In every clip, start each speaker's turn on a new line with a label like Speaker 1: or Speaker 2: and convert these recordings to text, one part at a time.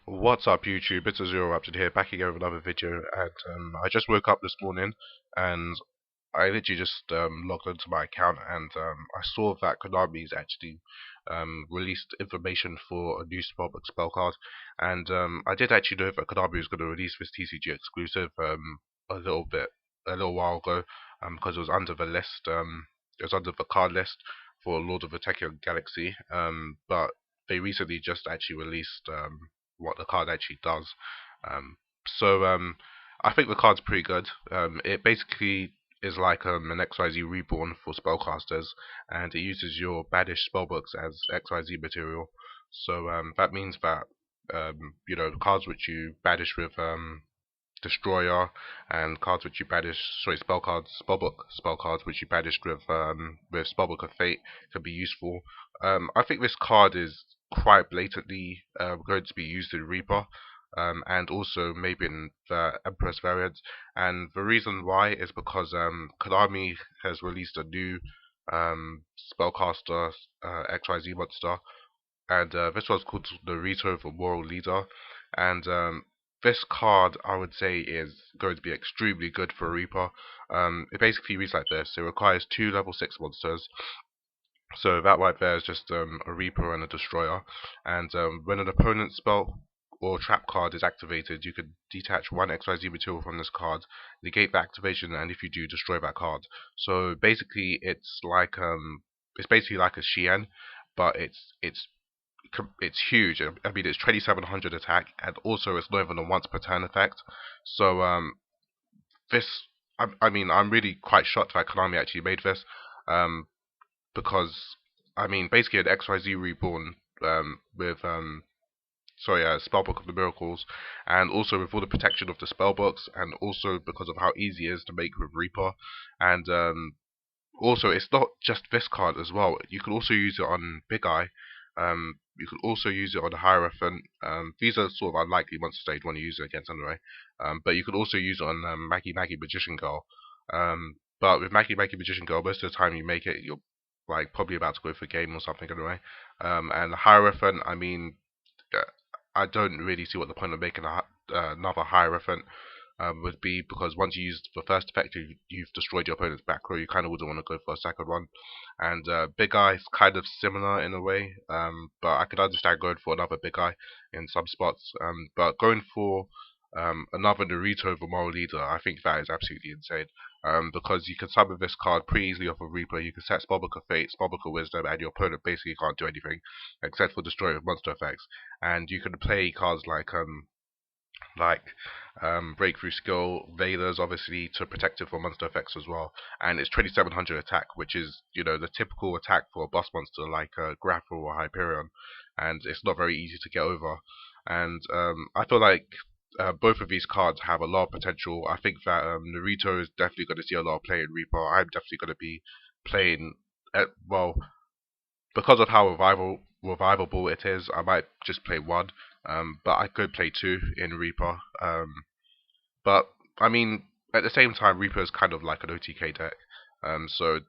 Speaker 1: What's up YouTube, it's a Zero Raptor here, back again with another video, and I just woke up this morning, and I literally just logged into my account, and I saw that Konami's actually released information for a new Spellbook spell card, and I did actually know that Konami was going to release this TCG exclusive a a little while ago, because it was under the list, it was under the card list for Lord of the Tekken Galaxy, but they recently just actually released what the card actually does. Um, so I think the card's pretty good. It basically is like an XYZ reborn for spellcasters, and it uses your banished spellbooks as XYZ material. So that means that the cards which you banish with Destroyer, and cards which you banish, sorry, spell cards which you banished with Spellbook of Fate can be useful. I think this card is quite blatantly going to be used in Reaper, and also maybe in the Empress variant. And the reason why is because Konami has released a new spellcaster XYZ monster, and this one's called Narito the Moral Leader, and this card I would say is going to be extremely good for Reaper. It basically reads like this: it requires two level 6 monsters, so that right there is just a Reaper and a Destroyer, and when an opponent's spell or trap card is activated, you can detach one XYZ material from this card, negate the activation, and if you do, destroy that card. So basically, it's basically like a Shien, but it's huge. I mean, it's 2700 attack, and also it's not even a once per turn effect. So this, I mean, I'm really quite shocked that Konami actually made this, um, because I mean, basically an XYZ reborn with Spellbook of the Miracles, and also with all the protection of the spellbooks, and also because of how easy it is to make with Reaper, and also, it's not just this card as well. You can also use it on Big Eye. You can also use it on Hierophant. These are sort of unlikely monsters that you'd want to use it against anyway. But you can also use it on Maggie Magician Girl. But with Maggie Magician Girl, most of the time you make it, you're like probably about to go for a game or something anyway. And Hierophant, I mean, uh, I don't really see what the point of making another Hierophant would be, because once you use the first effect, you've destroyed your opponent's back row. You kind of wouldn't want to go for a second one. And Big Eye is kind of similar in a way, but I could understand going for another Big Eye in some spots. But going for another Naruto the Moral Leader, I think that is absolutely insane. Because you can summon this card pretty easily off of Reaper. You can set Spellbook of Fate, Spellbook of Wisdom, and your opponent basically can't do anything except for destroy with monster effects. And you can play cards like breakthrough skill, Veilers obviously to protect it from monster effects as well, and it's 2700 attack, which is the typical attack for a boss monster like Grapple or Hyperion, and it's not very easy to get over. And I feel like both of these cards have a lot of potential. I think that Naruto is definitely going to see a lot of play in Reaper. I'm definitely going to be playing, well, because of how revivable it is, I might just play one, but I could play two in Reaper. But I mean, at the same time, Reaper is kind of like an OTK deck, so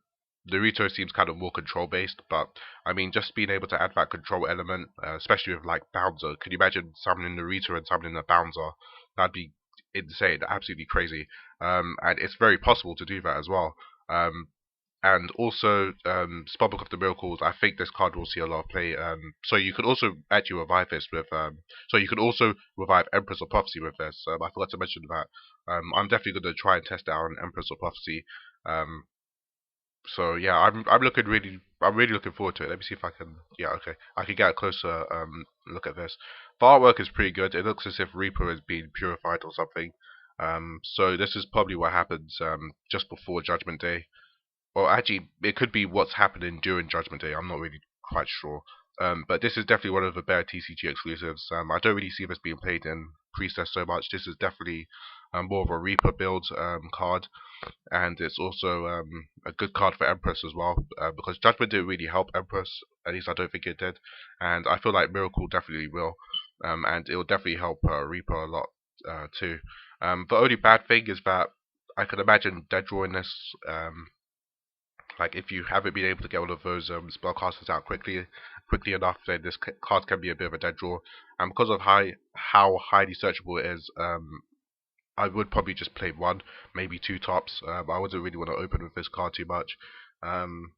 Speaker 1: Naruto seems kind of more control based. But I mean, just being able to add that control element, especially with like Bouncer. Can you imagine summoning Naruto and summoning a Bouncer? That'd be insane, absolutely crazy. And it's very possible to do that as well. And also Spellbook of the Miracles. I think this card will see a lot of play. So you could also actually revive this with. So you could also revive Empress of Prophecy with this. I forgot to mention that. I'm definitely going to try and test it out on Empress of Prophecy. Um, so yeah, I'm really looking forward to it. Let me see if I can. Yeah, okay, I can get a closer look at this. The artwork is pretty good. It looks as if Reaper is being purified or something. So this is probably what happens just before Judgment Day. Or actually, it could be what's happening during Judgment Day. I'm not really quite sure. But this is definitely one of the better TCG exclusives. I don't really see this being played in Priestess so much. This is definitely more of a Reaper build card, and it's also a good card for Empress as well, because Judgment didn't really help Empress. At least I don't think it did, and I feel like Miracle definitely will, and it will definitely help Reaper a lot too. The only bad thing is that I can imagine dead drawing this. Like if you haven't been able to get all of those spellcasters out quickly enough, then this card can be a bit of a dead draw. And because of how highly searchable it is, I would probably just play one, maybe two tops. I wouldn't really want to open with this card too much. Um,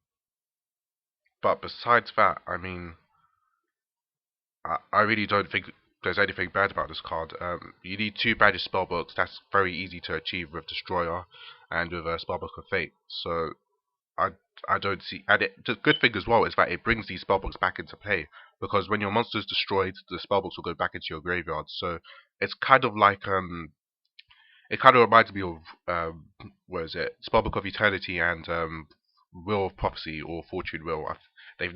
Speaker 1: but besides that, I mean, I really don't think there's anything bad about this card. You need two Banished Spellbooks. That's very easy to achieve with Destroyer and with Spellbook of Fate. So I I don't see. And the good thing as well is that it brings these spellbooks back into play, because when your monster's destroyed, the spellbooks will go back into your graveyard. So it's kind of like it kind of reminds me of what is it? Spellbook of Eternity and Will of Prophecy or Fortune Will. They've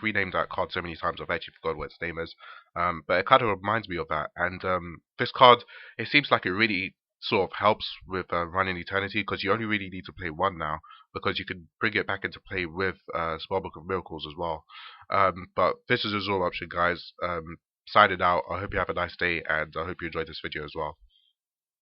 Speaker 1: renamed that card so many times I've actually forgotten what its name is. But it kind of reminds me of that. And this card, it seems like it really sort of helps with running Eternity, because you only really need to play one now, because you can bring it back into play with Spellbook of Miracles as well. But this is a Azure option, guys. Signing out. I hope you have a nice day, and I hope you enjoyed this video as well.